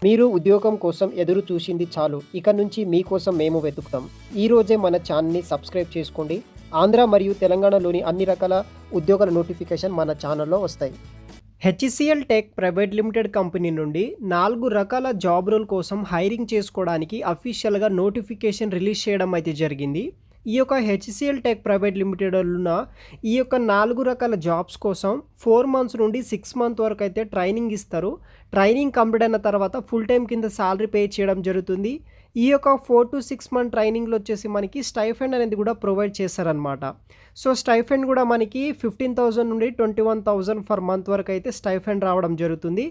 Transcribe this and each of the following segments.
మీరు ఉద్యోగం కోసం ఎదురు చూసింది చాలు. ఇక నుంచి మీకోసం మేము వెతుకుతాం. ఈ రోజే మన ఛానల్‌ని సబ్స్క్రైబ్ చేసుకోండి. ఆంధ్ర మరియు తెలంగాణలోని అన్ని రకాల ఉద్యోగాల నోటిఫికేషన్ మన ఛానల్‌లో వస్తాయి. HCl tech private limited company నుండి 4 రకాల జాబ్ రోల్ కోసం హైరింగ్ చేసుకోవడానికి అఫీషియల్‌గా నోటిఫికేషన్ రిలీజ్ చేయడం అయితే జరిగింది. ఈ యొక్క హెచ్‌సిఎల్ టెక్ ప్రైవేట్ లిమిటెడ్ ఉన్న ఈ యొక్క 4 రకాల జాబ్స్ కోసం 4 మంత్స్ నుండి 6 మంత్ వరకు అయితే ట్రైనింగ్ ఇస్తారు. ట్రైనింగ్ కంప్లీట్ అయిన తర్వాత ఫుల్ టైం కింద సాలరీ పే చేయడం జరుగుతుంది. ఈ యొక్క 4-6 మంత్ ట్రైనింగ్లో వచ్చేసి మనకి స్టైఫండ్ అనేది కూడా ప్రొవైడ్ చేస్తారనమాట. సో స్టైఫండ్ కూడా మనకి 15,000 నుండి 21,000 ఫర్ మంత్ వరకు అయితే స్టైఫండ్ రావడం జరుగుతుంది.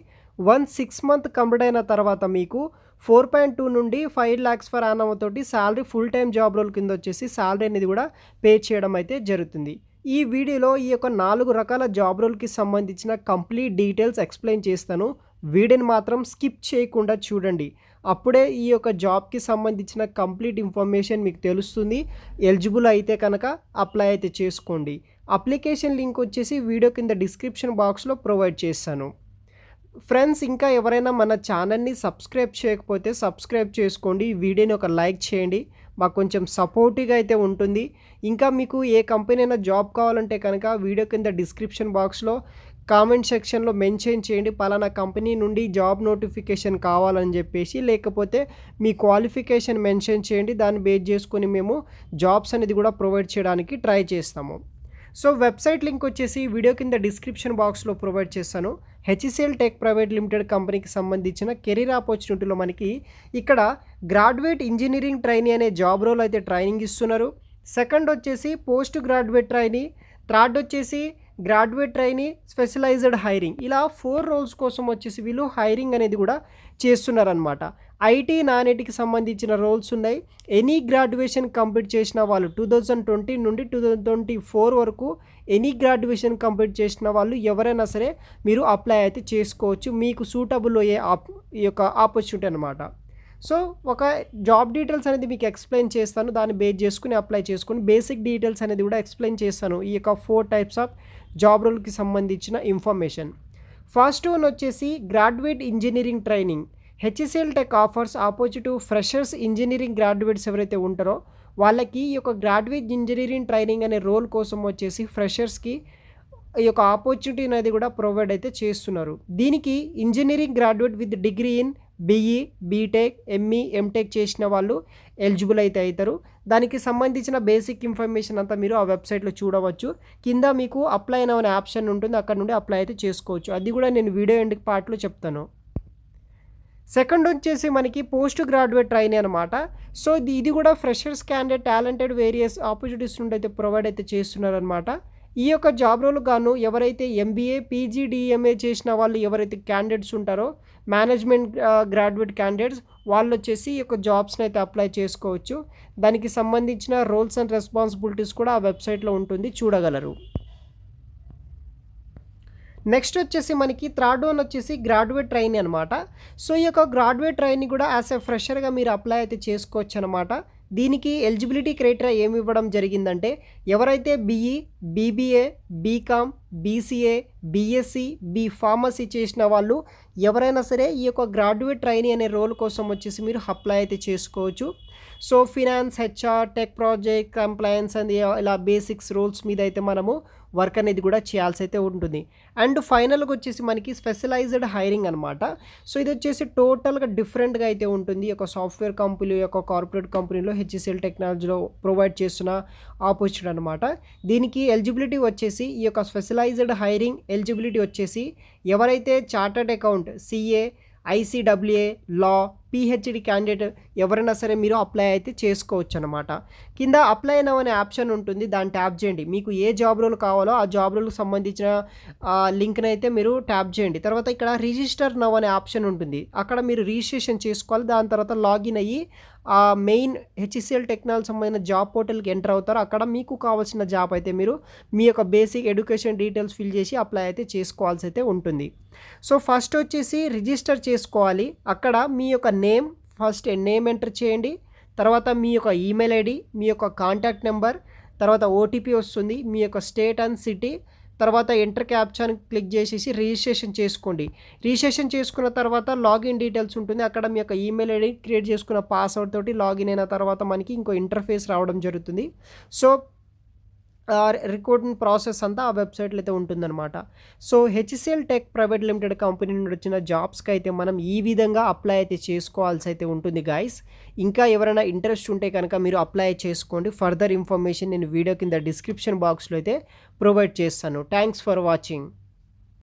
6 మంత్ కంప్లీట్ అయిన తర్వాత మీకు 4.2 నుండి 5 lakhs ఫర్ యానమ్ తోటి salary full time job role కింద వచ్చేసి సాలరీ అనేది కూడా పే చేయడం అయితే జరుగుతుంది. ఈ వీడియోలో ఈ యొక్క 4 రకాల జాబ్ రోల్కి సంబంధించిన కంప్లీట్ డీటెయిల్స్ ఎక్స్ప్లెయిన్ చేస్తాను. వీడియోని మాత్రం స్కిప్ చేయకుండా చూడండి. అప్పుడే ఈ యొక్క జాబ్కి సంబంధించిన కంప్లీట్ ఇన్ఫర్మేషన్ మీకు తెలుస్తుంది. ఎలిజిబుల్ అయితే కనుక అప్లై అయితే చేసుకోండి. అప్లికేషన్ లింక్ వచ్చేసి వీడియో కింద డిస్క్రిప్షన్ బాక్స్లో ప్రొవైడ్ చేస్తాను. ఫ్రెండ్స్, ఇంకా ఎవరైనా మన ఛానల్ని సబ్స్క్రైబ్ చేయకపోతే సబ్స్క్రైబ్ చేసుకోండి. ఈ వీడియోని ఒక లైక్ చేయండి, మాకు కొంచెం సపోర్టివ్గా అయితే ఉంటుంది. ఇంకా మీకు ఏ కంపెనీ అయినా జాబ్ కావాలంటే కనుక వీడియో కింద డిస్క్రిప్షన్ బాక్స్లో కామెంట్ సెక్షన్లో మెన్షన్ చేయండి, పలానా కంపెనీ నుండి జాబ్ నోటిఫికేషన్ కావాలని చెప్పేసి. లేకపోతే మీ క్వాలిఫికేషన్ మెన్షన్ చేయండి, దాన్ని బేస్ చేసుకొని మేము జాబ్స్ అనేది కూడా ప్రొవైడ్ చేయడానికి ట్రై చేస్తాము. సో వెబ్సైట్ లింక్ వచ్చేసి వీడియో కింద డిస్క్రిప్షన్ బాక్స్లో ప్రొవైడ్ చేస్తాను. హెచ్‌సిఎల్ టెక్ ప్రైవేట్ లిమిటెడ్ కంపెనీకి సంబంధించిన కెరీర్ ఆపర్చునిటీలో మనకి ఇక్కడ గ్రాడ్యుయేట్ ఇంజనీరింగ్ ట్రైనీ అనే జాబ్ రోల్ అయితే ట్రైనింగ్ ఇస్తున్నారు. సెకండ్ వచ్చేసి పోస్ట్ గ్రాడ్యుయేట్ ట్రైనీ, థర్డ్ వచ్చేసి గ్రాడ్యుయేట్ ట్రైనీ స్పెషలైజ్డ్ హైరింగ్. ఇలా 4 రోల్స్ కోసం వచ్చేసి వీళ్ళు హైరింగ్ అనేది కూడా చేస్తున్నారనమాట. ఐటీ నాన్ ఐటీకి సంబంధించిన రోల్స్ ఉన్నాయి. ఎనీ గ్రాడ్యుయేషన్ కంప్లీట్ చేసిన వాళ్ళు 2020 నుండి 2024 వరకు ఎనీ గ్రాడ్యుయేషన్ కంప్లీట్ చేసిన వాళ్ళు ఎవరైనా సరే మీరు అప్లై అయితే చేసుకోవచ్చు. మీకు సూటబుల్ అయ్యే ఈ యొక్క ఆపర్చునిటీ అనమాట. సో ఒక జాబ్ డీటెయిల్స్ అనేది మీకు ఎక్స్ప్లెయిన్ చేస్తాను, దాన్ని బేస్ చేసుకుని అప్లై చేసుకుని బేసిక్ డీటెయిల్స్ అనేది కూడా ఎక్స్ప్లెయిన్ చేస్తాను. ఈ యొక్క 4 టైప్స్ ఆఫ్ జాబ్ రోల్కి సంబంధించిన ఇన్ఫర్మేషన్. ఫస్ట్ వన్ వచ్చేసి graduate engineering training. HCl tech offers opportunity freshers engineering graduates ఎవరైతే ఉంటారో వాళ్ళకి ఈ యొక్క గ్రాడ్యుయేట్ ఇంజనీరింగ్ ట్రైనింగ్ అనే రోల్ కోసం వచ్చేసి ఫ్రెషర్స్కి ఈ యొక్క ఆపర్చునిటీ అనేది కూడా ప్రొవైడ్ అయితే చేస్తున్నారు. దీనికి engineering graduate with degree in BE, BTech, ME, MTech చేసిన వాళ్ళు ఎలిజిబుల్ అయితే అవుతారు. దానికి సంబంధించిన బేసిక్ ఇన్ఫర్మేషన్ అంతా మీరు ఆ వెబ్సైట్లో చూడవచ్చు. కింద మీకు అప్లై నౌ అనే ఆప్షన్ ఉంటుంది, అక్కడ నుండి అప్లై అయితే చేసుకోవచ్చు. అది కూడా నేను వీడియో ఎండ్ పార్ట్లో చెప్తాను. సెకండ్ వచ్చేసి మనకి పోస్ట్ గ్రాడ్యుయేట్ ట్రైనీ అనమాట. సో ఇది కూడా freshers candidate talented various opportunities నుండి అయితే ప్రొవైడ్ అయితే చేస్తున్నారనమాట. ఈ యొక్క జాబ్ రోల్ గాను ఎవరైతే ఎంబీఏ, పీజీడీఎంఏ చేసిన వాళ్ళు ఎవరైతే క్యాండిడేట్స్ ఉంటారో మేనేజ్మెంట్ గ్రాడ్యుయేట్ క్యాండిడేట్స్ వాళ్ళు వచ్చేసి ఈ యొక్క జాబ్స్ని అయితే అప్లై చేసుకోవచ్చు. దానికి సంబంధించిన రోల్స్ అండ్ రెస్పాన్సిబిలిటీస్ కూడా ఆ వెబ్సైట్లో ఉంటుంది, చూడగలరు. నెక్స్ట్ వచ్చేసి మనకి థర్డ్ వన్ వచ్చేసి గ్రాడ్యుయేట్ ట్రైనీ అనమాట. సో ఈ యొక్క గ్రాడ్యుయేట్ ట్రైనీ కూడా యాజ్ ఎ ఫ్రెషర్గా మీరు అప్లై అయితే చేసుకోవచ్చు అనమాట. దీనికి ఎలిజిబిలిటీ క్రైటీరియా ఏమి ఇవ్వడం జరిగిందంటే ఎవరైతే BE, BBA, BCom, BCA, BSc, B pharmacy చేసిన వాళ్ళు ఎవరైనా సరే ఈ యొక్క గ్రాడ్యుయేట్ ట్రైనీ అనే రోల్ కోసం వచ్చేసి మీరు అప్లై అయితే చేసుకోవచ్చు. So finance, HR, tech project, compliance అని ఇలా బేసిక్స్ రోల్స్ మీద అయితే మనము వర్క్ అనేది కూడా చేయాల్సి అయితే ఉంటుంది. అండ్ ఫైనల్గా వచ్చేసి మనకి స్పెషలైజ్డ్ హైరింగ్ అనమాట. సో ఇది వచ్చేసి టోటల్గా డిఫరెంట్గా అయితే ఉంటుంది. ఒక సాఫ్ట్వేర్ కంపెనీ యొక్క కార్పొరేట్ కంపెనీలో హెచ్‌సిఎల్ టెక్నాలజీలో ప్రొవైడ్ చేస్తున్న ఆపర్చునిటీ అనమాట. దీనికి ఎలిజిబిలిటీ వచ్చేసి ఈ యొక్క స్పెషలైజ్డ్ హైరింగ్ ఎలిజిబిలిటీ వచ్చేసి ఎవరైతే చార్టర్డ్ అకౌంట్, సిఏ, ఐసీడబ్ల్యూఏ, లా, పీహెచ్డీ క్యాండిడేట్ ఎవరైనా సరే మీరు అప్లై అయితే చేసుకోవచ్చు అనమాట. కింద అప్లై నౌ అనే ఆప్షన్ ఉంటుంది, దాన్ని ట్యాప్ చేయండి. మీకు ఏ జాబ్ రోల్ కావాలో ఆ జాబ్ రోల్కి సంబంధించిన లింక్ని అయితే మీరు ట్యాప్ చేయండి. తర్వాత ఇక్కడ రిజిస్టర్ నౌ అనే ఆప్షన్ ఉంటుంది, అక్కడ మీరు రిజిస్ట్రేషన్ చేసుకోవాలి. దాని తర్వాత లాగిన్ అయ్యి ఆ మెయిన్ హెచ్‌సిఎల్ టెక్నాలజీ సంబంధించిన జాబ్ పోర్టల్కి ఎంటర్ అవుతారు. అక్కడ మీకు కావాల్సిన జాబ్ అయితే మీరు మీ యొక్క బేసిక్ ఎడ్యుకేషన్ డీటెయిల్స్ ఫిల్ చేసి అప్లై అయితే చేసుకోవాల్సి అయితే ఉంటుంది. సో ఫస్ట్ వచ్చేసి రిజిస్టర్ చేసుకోవాలి. అక్కడ మీ యొక్క నేమ్, ఫస్ట్ నేమ్ ఎంటర్ చేయండి. తర్వాత మీ యొక్క ఈమెయిల్ ఐడి, మీ యొక్క కాంటాక్ట్ నెంబర్, తర్వాత ఓటీపీ వస్తుంది, మీ యొక్క స్టేట్ అండ్ సిటీ, తర్వాత ఎంటర్ క్యాప్చాని క్లిక్ చేసేసి రిజిస్ట్రేషన్ చేసుకోండి. రిజిస్ట్రేషన్ చేసుకున్న తర్వాత లాగిన్ డీటెయిల్స్ ఉంటుంది. అక్కడ మీ యొక్క ఈమెయిల్ ఐడి క్రియేట్ చేసుకున్న పాస్వర్డ్ తోటి లాగిన్ అయిన తర్వాత మనకి ఇంకో ఇంటర్ఫేస్ రావడం జరుగుతుంది. సో రిక్రూట్మెంట్ ప్రాసెస్ అంతా ఆ వెబ్సైట్లో అయితే ఉంటుందన్నమాట. So HCl tech private limited company నుండి వచ్చిన జాబ్స్కి అయితే మనం ఈ విధంగా అప్లై అయితే చేసుకోవాల్సి అయితే ఉంటుంది గాయ్స్. ఇంకా ఎవరైనా ఇంట్రెస్ట్ ఉంటే కనుక మీరు అప్లై చేసుకోండి. ఫర్దర్ ఇన్ఫర్మేషన్ నేను వీడియో కింద డిస్క్రిప్షన్ బాక్స్లో అయితే ప్రొవైడ్ చేస్తాను. Thanks for watching.